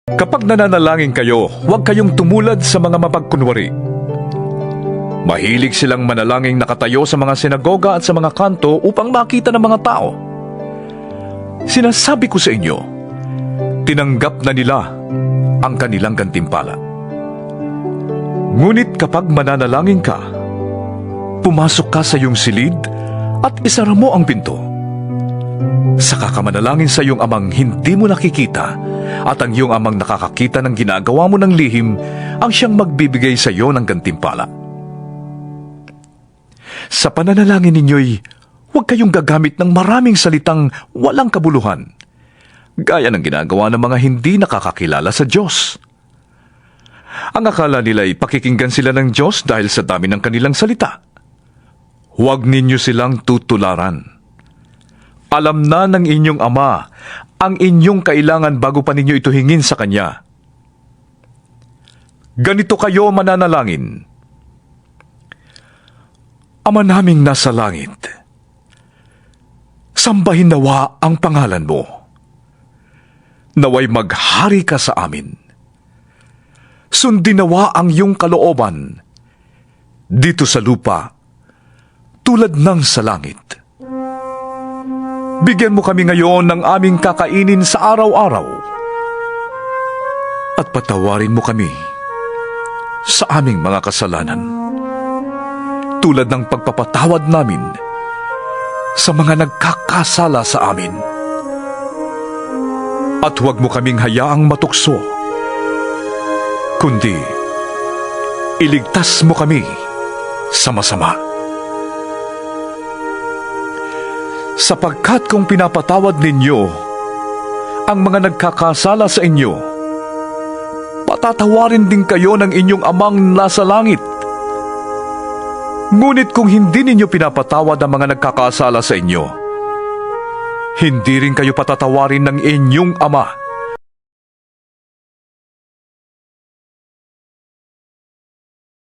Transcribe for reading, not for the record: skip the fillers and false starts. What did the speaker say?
Kapag nananalangin kayo, huwag kayong tumulad sa mga mapagkunwari. Mahilig silang manalangin nakatayo sa mga sinagoga at sa mga kanto upang makita ng mga tao. Sinasabi ko sa inyo, tinanggap na nila ang kanilang gantimpala. Ngunit kapag mananalangin ka, pumasok ka sa iyong silid at isara mo ang pinto. Saka ka manalangin sa iyong amang hindi mo nakikita, at ang iyong amang nakakakita ng ginagawa mo ng lihim ang siyang magbibigay sa iyo ng gantimpala. Sa pananalangin ninyo'y huwag kayong gagamit ng maraming salitang walang kabuluhan, gaya ng ginagawa ng mga hindi nakakakilala sa Diyos. Ang akala nila'y pakikinggan sila ng Diyos dahil sa dami ng kanilang salita. Huwag ninyo silang tutularan. Alam na ng inyong Ama ang inyong kailangan bago pa ninyo ito hingin sa Kanya. Ganito kayo mananalangin: Ama naming nasa langit, sambahin nawa ang pangalan mo. Naway maghari ka sa amin. Sundin nawa ang iyong kalooban dito sa lupa tulad ng sa langit. Bigyan mo kami ngayon ng aming kakainin sa araw-araw. At patawarin mo kami sa aming mga kasalanan, tulad ng pagpapatawad namin sa mga nagkakasala sa amin. At huwag mo kaming hayaang matukso, kundi iligtas mo kami sa masama. Sapagkat kung pinapatawad ninyo ang mga nagkakasala sa inyo, patatawarin din kayo ng inyong Amang nasa langit. Ngunit kung hindi ninyo pinapatawad ang mga nagkakasala sa inyo, hindi rin kayo patatawarin ng inyong Ama